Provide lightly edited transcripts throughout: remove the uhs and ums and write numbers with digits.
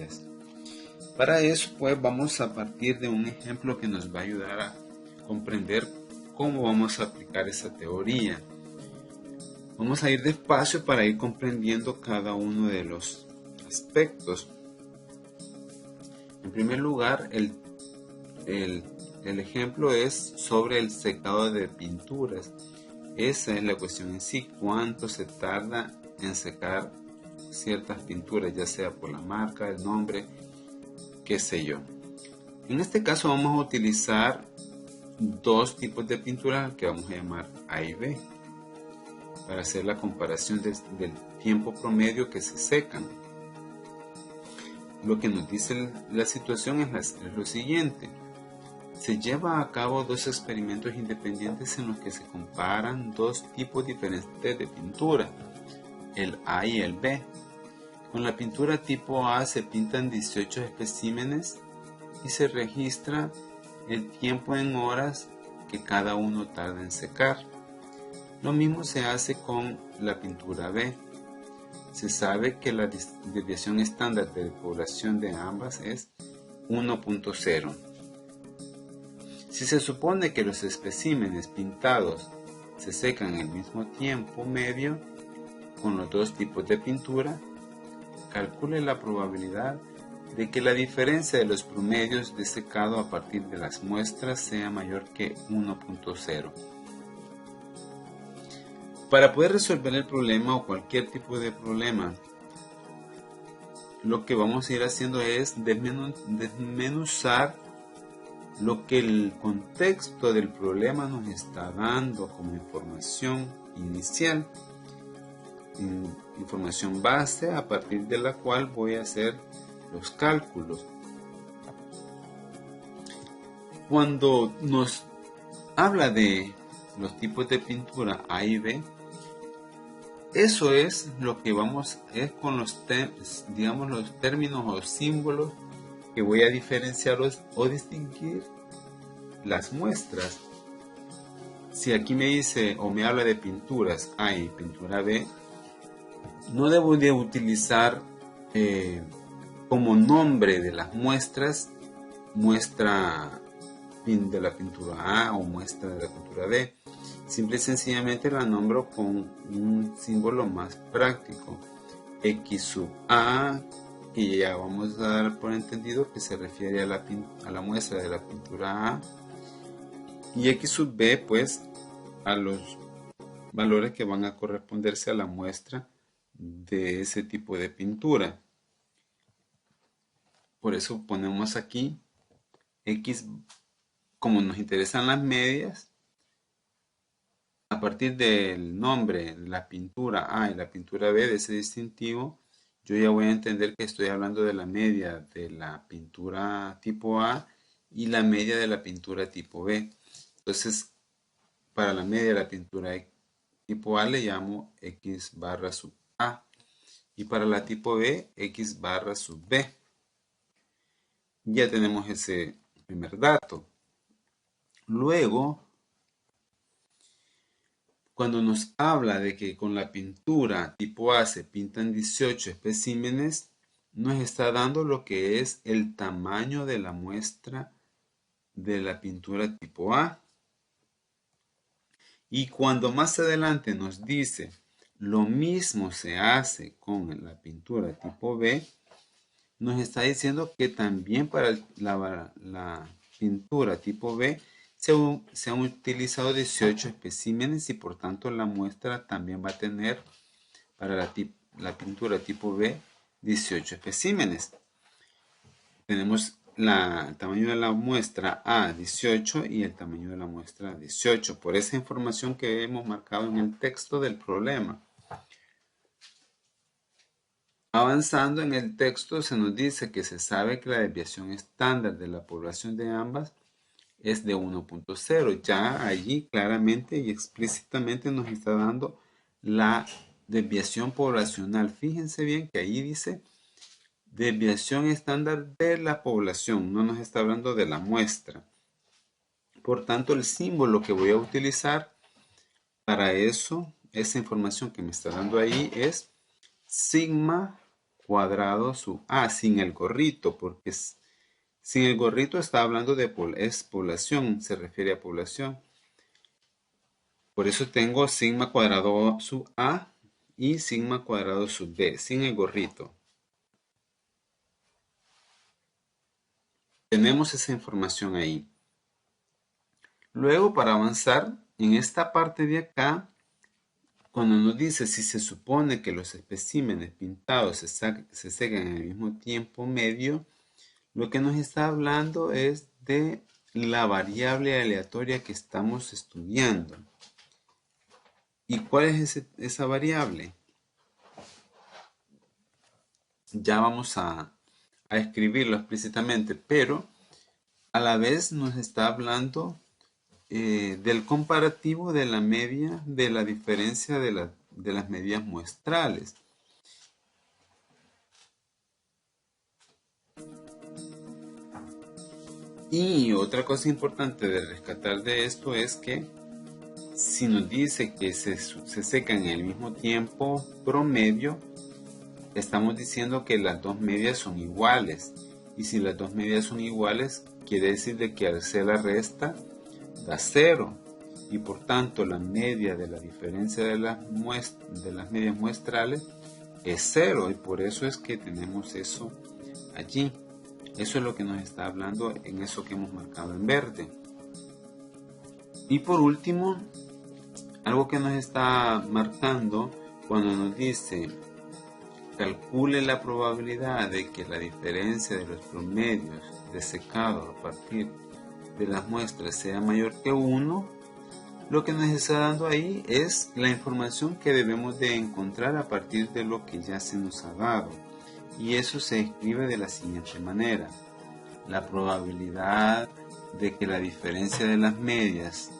medidas. Para eso pues vamos a partir de un ejemplo que nos va a ayudar a comprender cómo vamos a aplicar esa teoría. Vamos a ir despacio para ir comprendiendo cada uno de los aspectos. En primer lugar, el ejemplo es sobre el secado de pinturas. Esa es la cuestión en sí, cuánto se tarda en secar ciertas pinturas, ya sea por la marca, el nombre, qué sé yo. En este caso vamos a utilizar dos tipos de pinturas que vamos a llamar A y B para hacer la comparación del tiempo promedio que se secan. Lo que nos dice la situación es lo siguiente. Se lleva a cabo dos experimentos independientes en los que se comparan dos tipos diferentes de pintura, el A y el B. Con la pintura tipo A se pintan 18 especímenes y se registra el tiempo en horas que cada uno tarda en secar. Lo mismo se hace con la pintura B. Se sabe que la desviación estándar de población de ambas es 1.0. Si se supone que los especímenes pintados se secan al mismo tiempo medio con los dos tipos de pintura, calcule la probabilidad de que la diferencia de los promedios de secado a partir de las muestras sea mayor que 1.0. Para poder resolver el problema o cualquier tipo de problema, lo que vamos a ir haciendo es desmenuzar lo que el contexto del problema nos está dando como información inicial, información base a partir de la cual voy a hacer los cálculos. Cuando nos habla de los tipos de pintura A y B, eso es lo que es con los términos o símbolos que voy a diferenciar o distinguir las muestras. Si aquí me dice o me habla de pinturas A y pintura B, no debo de utilizar como nombre de las muestras, muestra de la pintura A o muestra de la pintura B. Simple y sencillamente la nombro con un símbolo más práctico. X sub A, y ya vamos a dar por entendido que se refiere a la muestra de la pintura A. Y X sub B, pues, a los valores que van a corresponderse a la muestra de ese tipo de pintura. Por eso ponemos aquí X, como nos interesan las medias, a partir del nombre, la pintura A y la pintura B de ese distintivo, yo ya voy a entender que estoy hablando de la media de la pintura tipo A y la media de la pintura tipo B. Entonces, para la media de la pintura tipo A le llamo X barra sub A. Y para la tipo B, X barra sub B. Ya tenemos ese primer dato. Luego, cuando nos habla de que con la pintura tipo A se pintan 18 especímenes, nos está dando lo que es el tamaño de la muestra de la pintura tipo A. Y cuando más adelante nos dice lo mismo se hace con la pintura tipo B, nos está diciendo que también para la pintura tipo B se han utilizado 18 especímenes y por tanto la muestra también va a tener para la pintura tipo B 18 especímenes. Tenemos el tamaño de la muestra A 18 y el tamaño de la muestra 18 por esa información que hemos marcado en el texto del problema. Avanzando en el texto se nos dice que se sabe que la desviación estándar de la población de ambas es de 1.0. Ya allí claramente y explícitamente nos está dando la desviación poblacional. Fíjense bien que ahí dice desviación estándar de la población, no nos está hablando de la muestra. Por tanto, el símbolo que voy a utilizar para eso, esa información que me está dando ahí es sigma cuadrado sub A sin el gorrito, porque sin el gorrito está hablando de es población, se refiere a población. Por eso tengo sigma cuadrado sub A y sigma cuadrado sub B, sin el gorrito. Tenemos esa información ahí. Luego, para avanzar, en esta parte de acá, cuando nos dice si se supone que los especímenes pintados se secan en el mismo tiempo medio, lo que nos está hablando es de la variable aleatoria que estamos estudiando. ¿Y cuál es esa variable? Ya vamos a escribirlo explícitamente, pero a la vez nos está hablando del comparativo de la media, de la diferencia de las medidas muestrales. Y otra cosa importante de rescatar de esto es que si nos dice que se secan en el mismo tiempo promedio, estamos diciendo que las dos medias son iguales. Y si las dos medias son iguales, quiere decir de que al hacer la resta da 0. Y por tanto la media de la diferencia de las medias muestrales es 0. Y por eso es que tenemos eso allí. Eso es lo que nos está hablando en eso que hemos marcado en verde. Y por último, algo que nos está marcando cuando nos dice calcule la probabilidad de que la diferencia de los promedios de secado a partir de las muestras sea mayor que 1, lo que nos está dando ahí es la información que debemos de encontrar a partir de lo que ya se nos ha dado. Y eso se escribe de la siguiente manera: la probabilidad de que la diferencia de las medias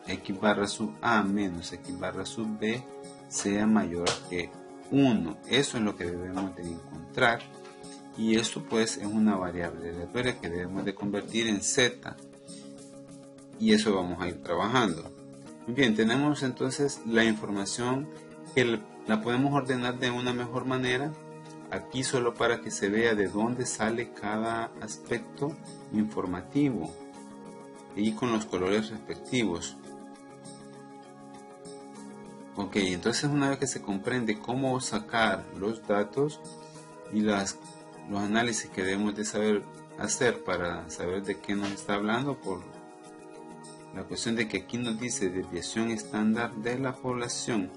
x barra sub a menos x barra sub b sea mayor que 1. Eso es lo que debemos de encontrar, y esto pues es una variable aleatoria que debemos de convertir en z, y eso vamos a ir trabajando. Muy bien, tenemos entonces la información que la podemos ordenar de una mejor manera. Aquí solo para que se vea de dónde sale cada aspecto informativo y con los colores respectivos. Ok, entonces una vez que se comprende cómo sacar los datos y los análisis que debemos de saber hacer para saber de qué nos está hablando, por la cuestión de que aquí nos dice desviación estándar de la población.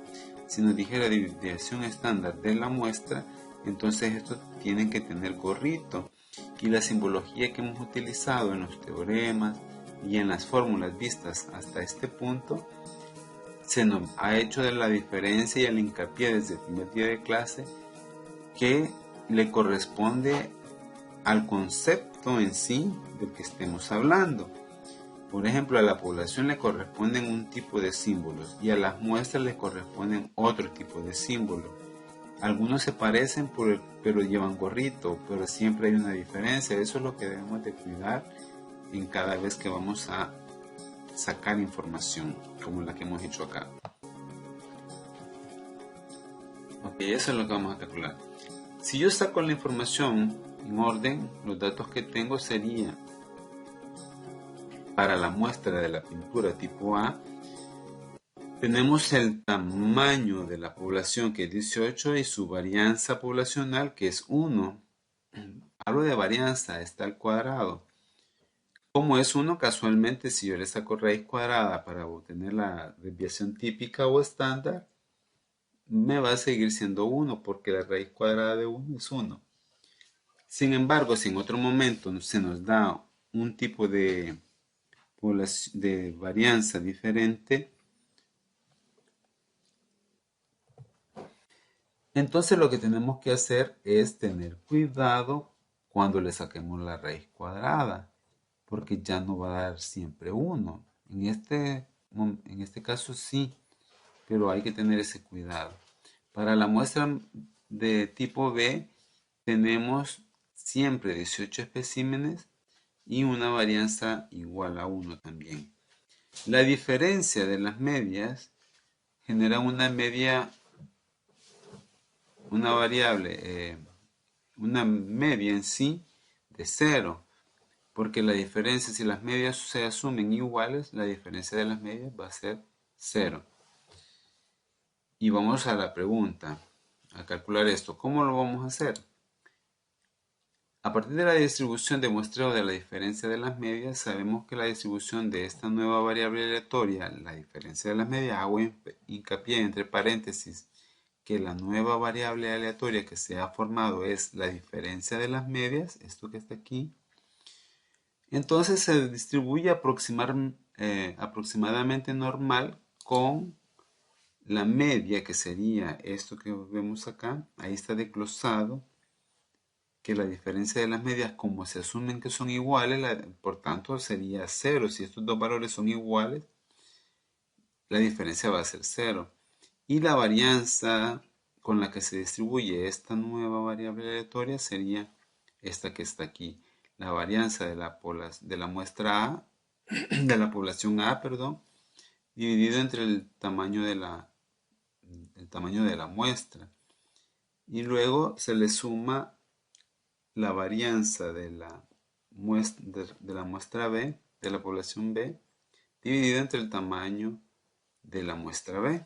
Si nos dijera desviación estándar de la muestra, entonces estos tienen que tener gorrito, y la simbología que hemos utilizado en los teoremas y en las fórmulas vistas hasta este punto se nos ha hecho de la diferencia y el hincapié desde el primer día de clase que le corresponde al concepto en sí del que estemos hablando. Por ejemplo, a la población le corresponden un tipo de símbolos y a las muestras le corresponden otro tipo de símbolos. Algunos se parecen, pero llevan gorrito, pero siempre hay una diferencia. Eso es lo que debemos de cuidar en cada vez que vamos a sacar información, como la que hemos hecho acá. Ok, eso es lo que vamos a calcular. Si yo saco la información en orden, los datos que tengo serían para la muestra de la pintura tipo A, tenemos el tamaño de la población, que es 18, y su varianza poblacional, que es 1. Hablo de varianza, está al cuadrado. Como es 1, casualmente, si yo le saco raíz cuadrada para obtener la desviación típica o estándar, me va a seguir siendo 1, porque la raíz cuadrada de 1 es 1. Sin embargo, si en otro momento se nos da un tipo de varianza diferente, entonces lo que tenemos que hacer es tener cuidado cuando le saquemos la raíz cuadrada, porque ya no va a dar siempre 1. En este caso sí, pero hay que tener ese cuidado. Para la muestra de tipo B tenemos siempre 18 especímenes y una varianza igual a 1 también. La diferencia de las medias genera una variable una media en sí de 0. Porque la diferencia, si las medias se asumen iguales, la diferencia de las medias va a ser 0. Y vamos a la pregunta, a calcular esto. ¿Cómo lo vamos a hacer? A partir de la distribución de muestreo de la diferencia de las medias, sabemos que la distribución de esta nueva variable aleatoria, la diferencia de las medias, hago hincapié entre paréntesis que la nueva variable aleatoria que se ha formado es la diferencia de las medias, esto que está aquí. Entonces se distribuye aproximadamente normal con la media, que sería esto que vemos acá. Ahí está desglosado que la diferencia de las medias, como se asumen que son iguales, por tanto sería 0. Si estos dos valores son iguales, la diferencia va a ser 0. Y la varianza con la que se distribuye esta nueva variable aleatoria sería esta que está aquí. La varianza de la muestra A, de la población A, perdón, dividido entre el tamaño de la muestra. Y luego se le suma la varianza de la muestra B, de la población B, dividida entre el tamaño de la muestra B.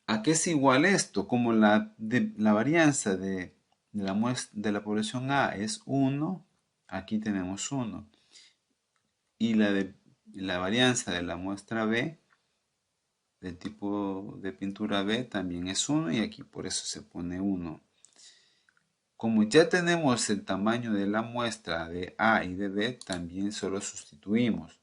¿A qué es igual esto? Como la varianza de la población A es 1, aquí tenemos 1. Y la varianza de la muestra B, del tipo de pintura B, también es 1, y aquí por eso se pone 1. Como ya tenemos el tamaño de la muestra de A y de B, también solo sustituimos.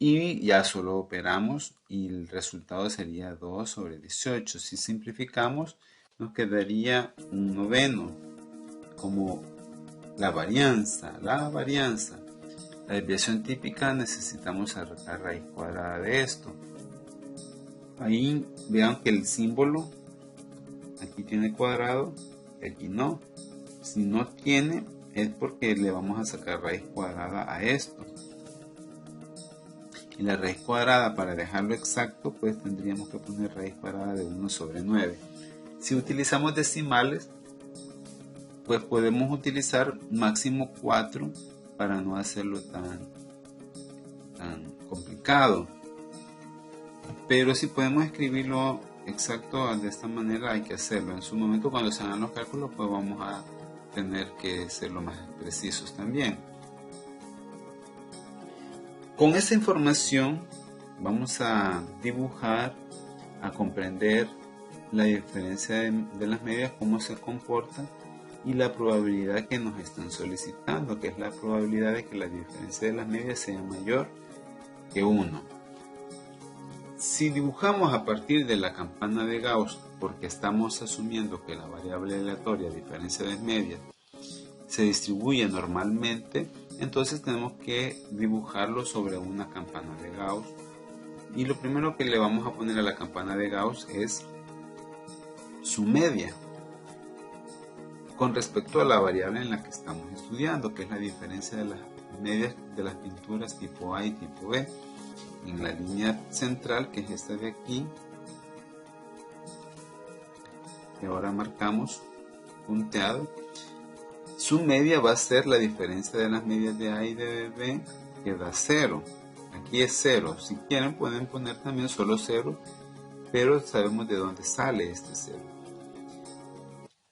Y ya solo operamos y el resultado sería 2 sobre 18. Si simplificamos, nos quedaría un noveno como la varianza. La desviación típica necesitamos sacar raíz cuadrada de esto. Ahí vean que el símbolo aquí tiene cuadrado y aquí no. Si no tiene es porque le vamos a sacar raíz cuadrada a esto. Y la raíz cuadrada, para dejarlo exacto, pues tendríamos que poner raíz cuadrada de 1 sobre 9. Si utilizamos decimales, pues podemos utilizar máximo 4 para no hacerlo tan complicado. Pero si podemos escribirlo exacto de esta manera, hay que hacerlo. En su momento, cuando se hagan los cálculos, pues vamos a tener que ser lo más precisos también. Con esta información vamos a dibujar, a comprender la diferencia de las medias, cómo se comporta y la probabilidad que nos están solicitando, que es la probabilidad de que la diferencia de las medias sea mayor que 1. Si dibujamos a partir de la campana de Gauss, porque estamos asumiendo que la variable aleatoria, diferencia de medias, se distribuye normalmente, entonces tenemos que dibujarlo sobre una campana de Gauss. Y lo primero que le vamos a poner a la campana de Gauss es su media con respecto a la variable en la que estamos estudiando, que es la diferencia de las medias de las pinturas tipo A y tipo B. En la línea central, que es esta de aquí, que ahora marcamos punteado, su media va a ser la diferencia de las medias de A y de B, que da 0. Aquí es 0. Si quieren pueden poner también solo 0, pero sabemos de dónde sale este 0.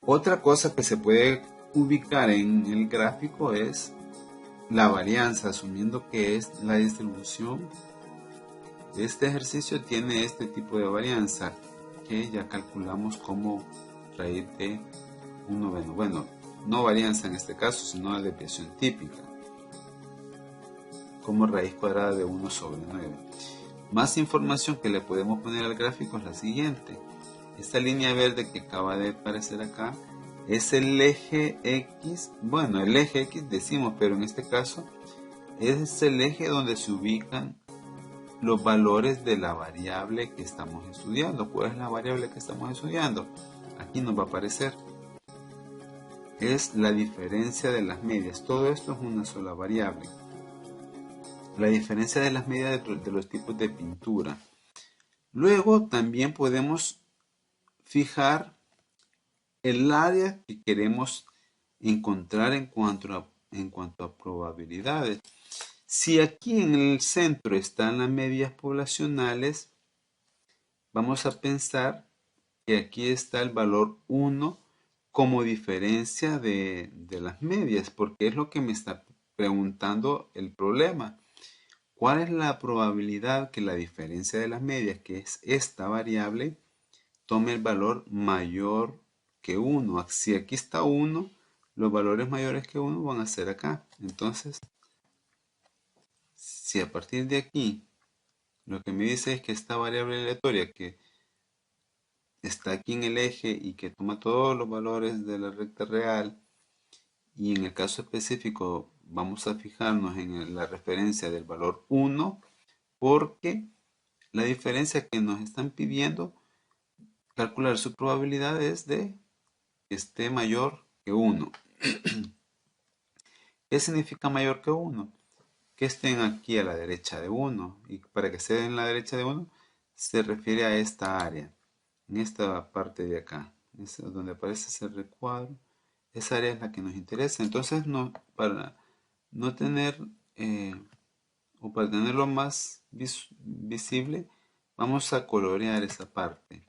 Otra cosa que se puede ubicar en el gráfico es la varianza, asumiendo que es la distribución de este ejercicio tiene este tipo de varianza, que ya calculamos como raíz de un noveno. Bueno, no varianza en este caso, sino la desviación típica, como raíz cuadrada de 1 sobre 9. Más información que le podemos poner al gráfico es la siguiente. Esta línea verde que acaba de aparecer acá es el eje X. Bueno, el eje X decimos, pero en este caso es el eje donde se ubican los valores de la variable que estamos estudiando. ¿Cuál es la variable que estamos estudiando? Aquí nos va a aparecer. Es la diferencia de las medias. Todo esto es una sola variable. La diferencia de las medias de los tipos de pintura. Luego también podemos fijar el área que queremos encontrar en cuanto a probabilidades. Si aquí en el centro están las medias poblacionales, vamos a pensar que aquí está el valor 1 como diferencia de las medias, porque es lo que me está preguntando el problema. ¿Cuál es la probabilidad que la diferencia de las medias, que es esta variable, tome el valor mayor que 1? Si aquí está 1, los valores mayores que 1 van a ser acá. Entonces, si a partir de aquí lo que me dice es que esta variable aleatoria que está aquí en el eje y que toma todos los valores de la recta real, y en el caso específico vamos a fijarnos en la referencia del valor 1, porque la diferencia que nos están pidiendo calcular su probabilidad es de que esté mayor que 1. ¿Qué significa mayor que 1? Que estén aquí a la derecha de 1. Y para que estén en la derecha de 1 se refiere a esta área, en esta parte de acá, donde aparece ese recuadro. Esa área es la que nos interesa. Entonces, para no tener o para tenerlo más visible, vamos a colorear esa parte.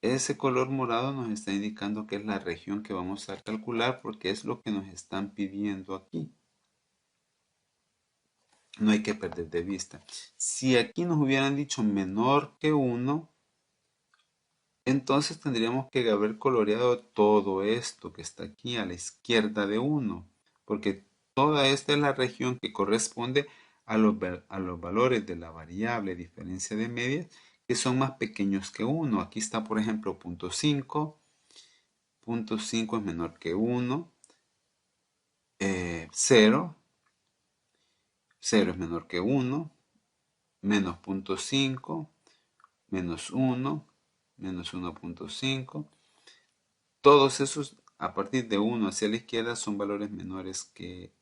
Ese color morado nos está indicando que es la región que vamos a calcular, porque es lo que nos están pidiendo aquí. No hay que perder de vista. Si aquí nos hubieran dicho menor que 1, entonces tendríamos que haber coloreado todo esto que está aquí a la izquierda de 1, porque toda esta es la región que corresponde a los valores de la variable diferencia de medias que son más pequeños que 1. Aquí está, por ejemplo, 0.5. 0.5 es menor que 1. 0. 0 es menor que 1. Menos 0.5. Menos 1. Menos 1.5. Todos esos a partir de 1 hacia la izquierda son valores menores que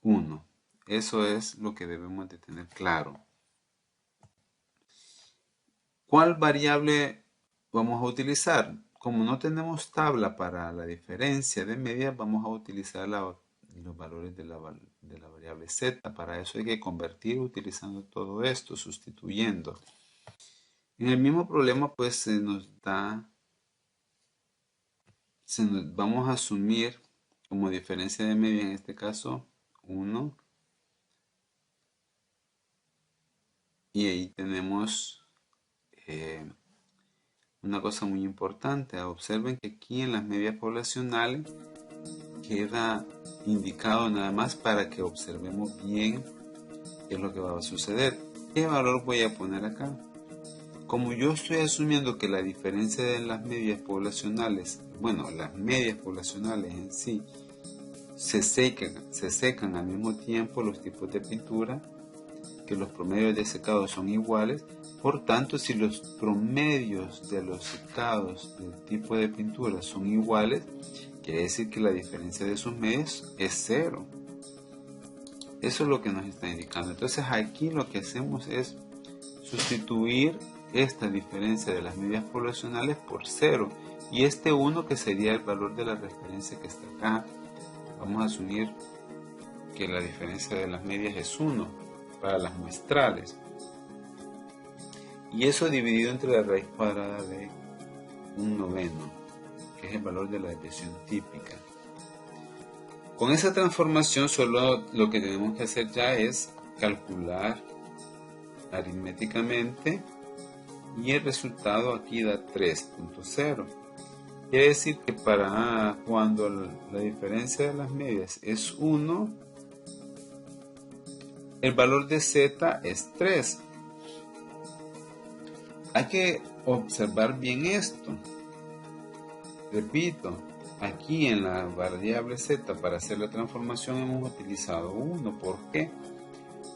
1. Eso es lo que debemos de tener claro. ¿Cuál variable vamos a utilizar? Como no tenemos tabla para la diferencia de medias, vamos a utilizar los valores de la variable z. Para eso hay que convertir utilizando todo esto, sustituyendo. En el mismo problema, pues vamos a asumir como diferencia de media, en este caso, 1. Y ahí tenemos una cosa muy importante. Observen que aquí en las medias poblacionales queda indicado nada más para que observemos bien qué es lo que va a suceder. ¿Qué valor voy a poner acá? Como yo estoy asumiendo que la diferencia de las medias poblacionales, bueno, las medias poblacionales en sí, se secan al mismo tiempo los tipos de pintura, que los promedios de secado son iguales. Por tanto, si los promedios de los secados del tipo de pintura son iguales, quiere decir que la diferencia de sus medios es 0. Eso es lo que nos está indicando. Entonces aquí lo que hacemos es sustituir esta diferencia de las medias poblacionales por 0. Y este 1, que sería el valor de la referencia que está acá, vamos a asumir que la diferencia de las medias es 1 para las muestrales. Y eso dividido entre la raíz cuadrada de 1/9, que es el valor de la desviación típica. Con esa transformación solo lo que tenemos que hacer ya es calcular aritméticamente, y el resultado aquí da 3.0. Quiere decir que para cuando la diferencia de las medias es 1, el valor de z es 3. Hay que observar bien esto. Repito, aquí en la variable z para hacer la transformación hemos utilizado 1. ¿Por qué?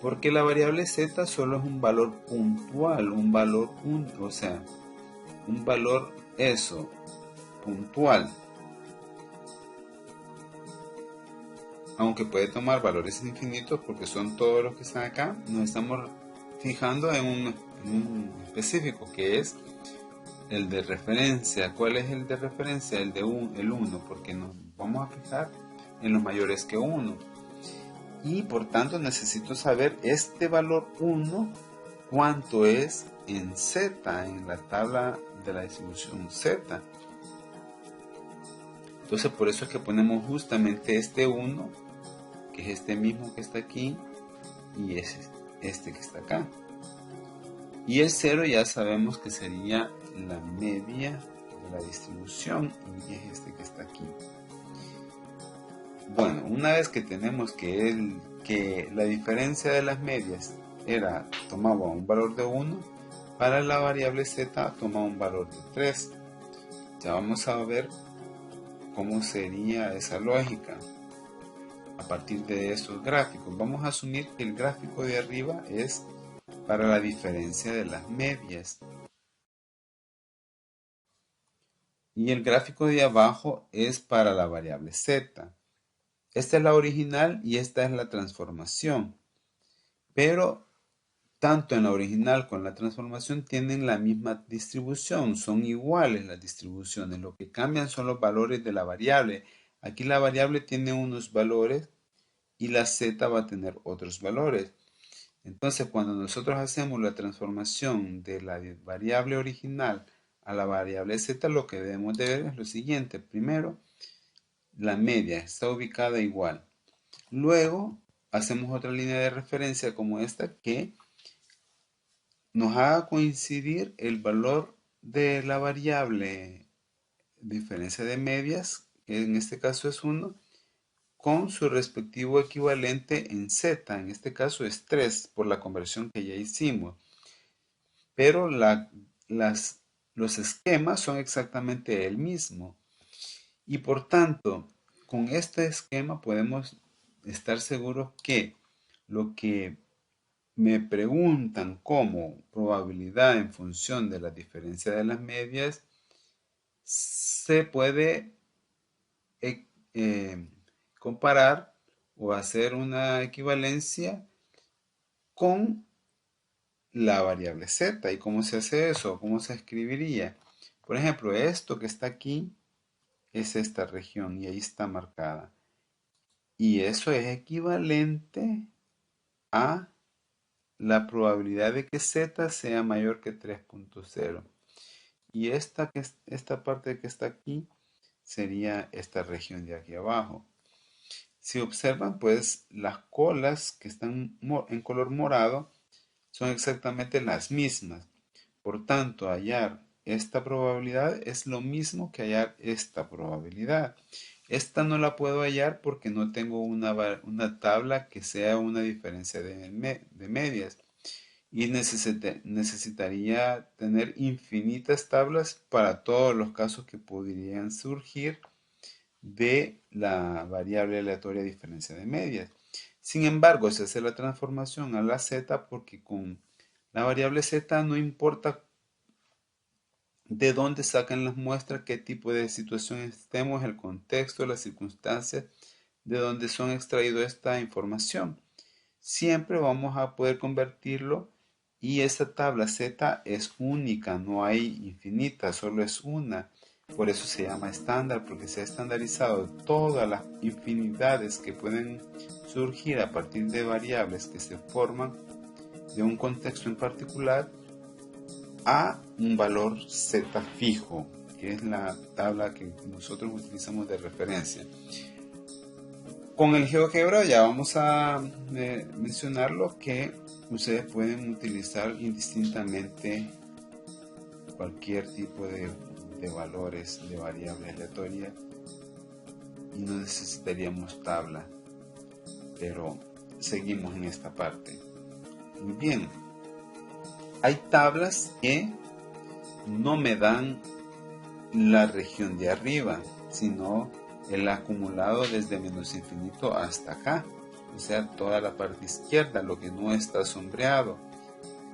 Porque la variable z solo es un valor puntual, un valor único, o sea, un valor puntual. Aunque puede tomar valores infinitos porque son todos los que están acá, nos estamos fijando en un específico, que es el de referencia. ¿Cuál es el de referencia? El 1, porque nos vamos a fijar en los mayores que 1. Y por tanto necesito saber este valor 1, cuánto es en Z, en la tabla de la distribución Z. Entonces por eso es que ponemos justamente este 1, que es este mismo que está aquí, y es este que está acá. Y el 0 ya sabemos que sería la media de la distribución, y es este que está aquí. Bueno, una vez que tenemos que la diferencia de las medias tomaba un valor de 1, para la variable z toma un valor de 3. Ya vamos a ver cómo sería esa lógica a partir de estos gráficos. Vamos a asumir que el gráfico de arriba es para la diferencia de las medias y el gráfico de abajo es para la variable z. Esta es la original y esta es la transformación, pero tanto en la original como en la transformación tienen la misma distribución, son iguales las distribuciones, lo que cambian son los valores de la variable. Aquí la variable tiene unos valores y la z va a tener otros valores. Entonces, cuando nosotros hacemos la transformación de la variable original a la variable z, lo que debemos de ver es lo siguiente. Primero, la media está ubicada igual. Luego, hacemos otra línea de referencia como esta que nos haga coincidir el valor de la variable diferencia de medias, que en este caso es 1, con su respectivo equivalente en z, en este caso es 3 por la conversión que ya hicimos. Pero los esquemas son exactamente el mismo. Y por tanto, con este esquema podemos estar seguros que lo que me preguntan como probabilidad en función de la diferencia de las medias se puede comparar o hacer una equivalencia con la variable z. ¿Y cómo se hace eso? ¿Cómo se escribiría? Por ejemplo, esto que está aquí es esta región y ahí está marcada. Y eso es equivalente a la probabilidad de que z sea mayor que 3.0. Y esta parte que está aquí sería esta región de aquí abajo. Si observan, pues las colas que están en color morado son exactamente las mismas. Por tanto, hallar esta probabilidad es lo mismo que hallar esta probabilidad. Esta no la puedo hallar porque no tengo una tabla que sea una diferencia de medias. Y necesitaría tener infinitas tablas para todos los casos que podrían surgir de la variable aleatoria diferencia de medias. Sin embargo, se hace la transformación a la z porque con la variable z no importa de dónde sacan las muestras, qué tipo de situación estemos, el contexto, las circunstancias de donde son extraídos esta información. Siempre vamos a poder convertirlo y esta tabla z es única, no hay infinita, solo es una. Por eso se llama estándar, porque se ha estandarizado todas las infinidades que pueden surgir a partir de variables que se forman de un contexto en particular a un valor z fijo, que es la tabla que nosotros utilizamos de referencia. Con el GeoGebra ya vamos a mencionarlo, que ustedes pueden utilizar indistintamente cualquier tipo de valores de variable aleatoria y no necesitaríamos tabla, pero seguimos en esta parte. Muy bien, hay tablas que no me dan la región de arriba, sino el acumulado desde menos infinito hasta acá, o sea, toda la parte izquierda, lo que no está sombreado.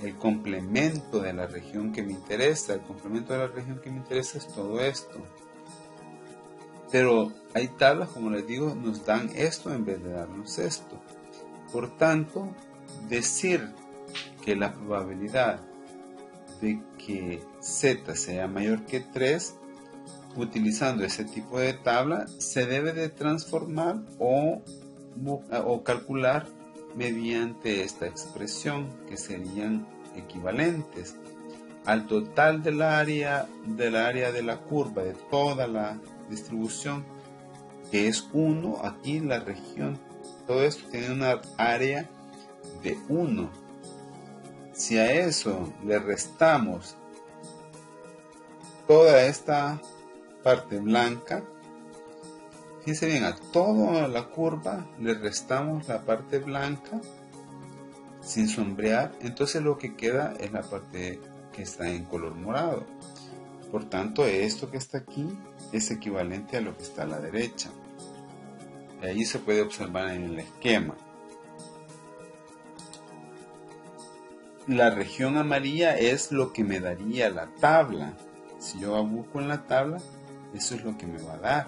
El complemento de la región que me interesa, es todo esto. Pero hay tablas, como les digo, nos dan esto en vez de darnos esto. Por tanto, decir que la probabilidad de que z sea mayor que 3, utilizando ese tipo de tabla, se debe de transformar o calcular mediante esta expresión, que serían equivalentes al total del área de la curva de toda la distribución, que es 1. Aquí la región, todo esto tiene una área de 1. Si a eso le restamos toda esta parte blanca, fíjense bien, a toda la curva le restamos la parte blanca sin sombrear, entonces lo que queda es la parte que está en color morado. Por tanto, esto que está aquí es equivalente a lo que está a la derecha. Y ahí se puede observar en el esquema. La región amarilla es lo que me daría la tabla. Si yo busco en la tabla, eso es lo que me va a dar.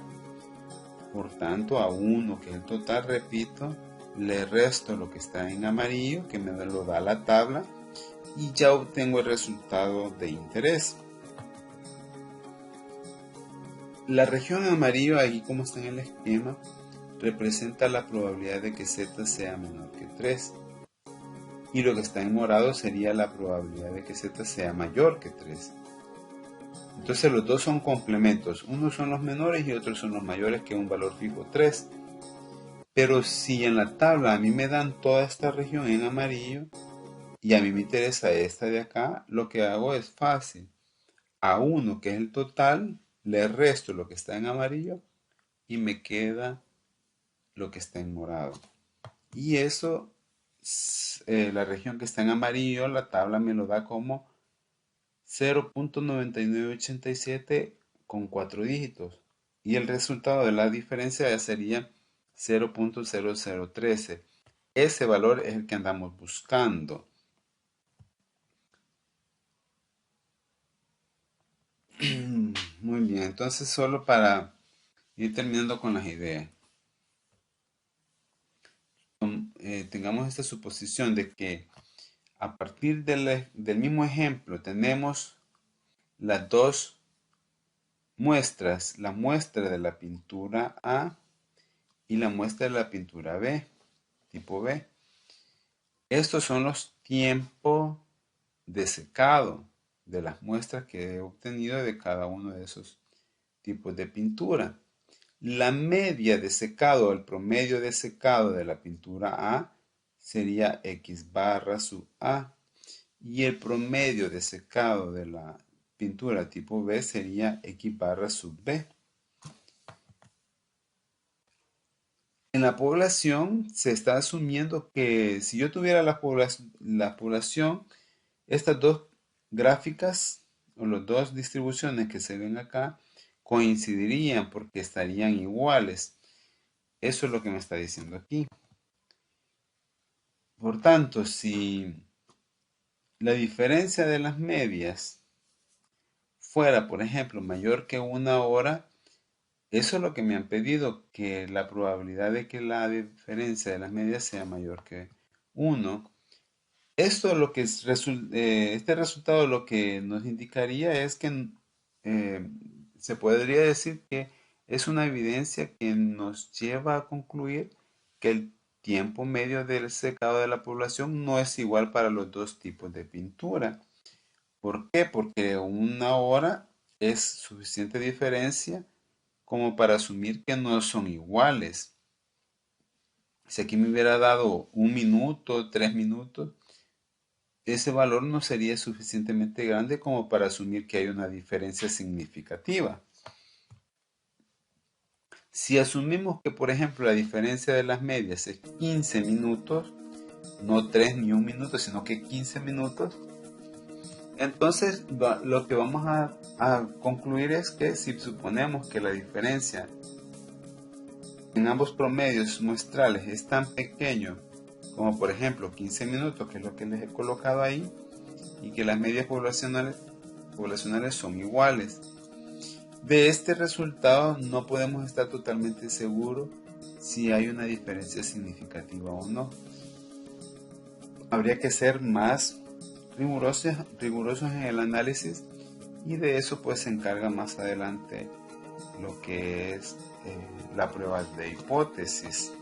Por tanto, a 1, que es el total, repito, le resto lo que está en amarillo, que me lo da la tabla, y ya obtengo el resultado de interés. La región amarillo, ahí como está en el esquema, representa la probabilidad de que z sea menor que 3. Y lo que está en morado sería la probabilidad de que z sea mayor que 3. Entonces los dos son complementos. Unos son los menores y otros son los mayores, que un valor fijo 3. Pero si en la tabla a mí me dan toda esta región en amarillo y a mí me interesa esta de acá, lo que hago es fácil. A 1, que es el total, le resto lo que está en amarillo y me queda lo que está en morado. Y eso, la región que está en amarillo, la tabla me lo da como 0.9987 con 4 dígitos. Y el resultado de la diferencia ya sería 0.0013. Ese valor es el que andamos buscando. Muy bien, entonces solo para ir terminando con las ideas. Tengamos esta suposición de que a partir del mismo ejemplo tenemos las dos muestras, la muestra de la pintura A y la muestra de la pintura B, tipo B. Estos son los tiempos de secado de las muestras que he obtenido de cada uno de esos tipos de pintura. La media de secado, el promedio de secado de la pintura A sería X barra sub A, y el promedio de secado de la pintura tipo B sería X barra sub B. En la población se está asumiendo que si yo tuviera la población, estas dos gráficas o las dos distribuciones que se ven acá coincidirían porque estarían iguales. Eso es lo que me está diciendo aquí. Por tanto, si la diferencia de las medias fuera, por ejemplo, mayor que 1 hora, eso es lo que me han pedido, que la probabilidad de que la diferencia de las medias sea mayor que 1. Esto lo que este resultado lo que nos indicaría es que se podría decir que es una evidencia que nos lleva a concluir que el tiempo medio del secado de la población no es igual para los dos tipos de pintura. ¿Por qué? Porque 1 hora es suficiente diferencia como para asumir que no son iguales. Si aquí me hubiera dado 1 minuto, 3 minutos, ese valor no sería suficientemente grande como para asumir que hay una diferencia significativa. Si asumimos que, por ejemplo, la diferencia de las medias es 15 minutos, no 3 ni 1 minuto, sino que 15 minutos, entonces lo que vamos a concluir es que si suponemos que la diferencia en ambos promedios muestrales es tan pequeño como por ejemplo 15 minutos, que es lo que les he colocado ahí, y que las medias poblacionales son iguales. De este resultado no podemos estar totalmente seguros si hay una diferencia significativa o no. Habría que ser más rigurosos en el análisis, y de eso pues se encarga más adelante lo que es la prueba de hipótesis.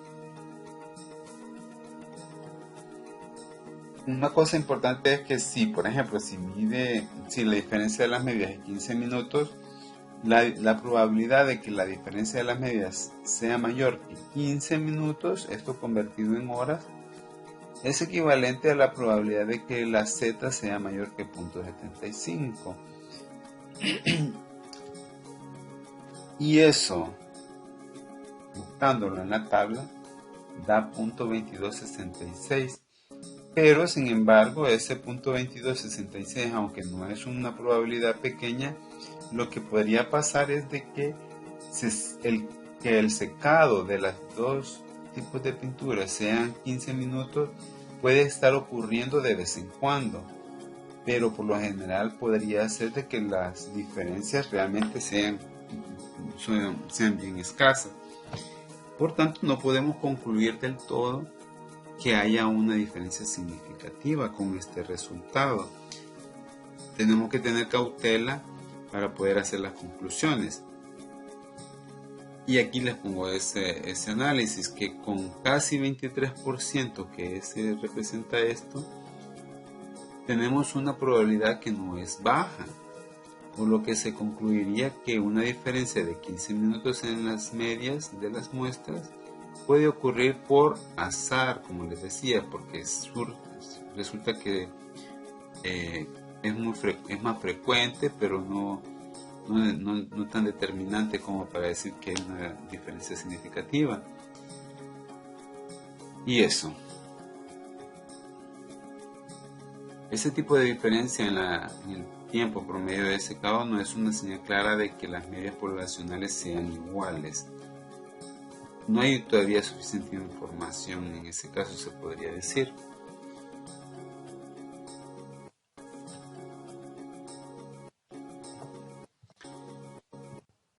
Una cosa importante es que si, por ejemplo, si la diferencia de las medidas es 15 minutos, la probabilidad de que la diferencia de las medidas sea mayor que 15 minutos, esto convertido en horas, es equivalente a la probabilidad de que la z sea mayor que 0.75. Y eso, buscándolo en la tabla, da 0.2266. Pero sin embargo, ese 0.2266, aunque no es una probabilidad pequeña, lo que podría pasar es de que el secado de los dos tipos de pintura sean 15 minutos, puede estar ocurriendo de vez en cuando, pero por lo general podría ser de que las diferencias realmente sean bien escasas. Por tanto, no podemos concluir del todo que haya una diferencia significativa con este resultado. Tenemos que tener cautela para poder hacer las conclusiones. Y aquí les pongo ese análisis, que con casi 23% que representa esto, tenemos una probabilidad que no es baja, por lo que se concluiría que una diferencia de 15 minutos en las medias de las muestras puede ocurrir por azar, como les decía, porque resulta que es más frecuente, pero no tan determinante como para decir que hay una diferencia significativa. Y eso. Ese tipo de diferencia en el tiempo promedio de secado no es una señal clara de que las medias poblacionales sean iguales. No hay todavía suficiente información en ese caso, se podría decir.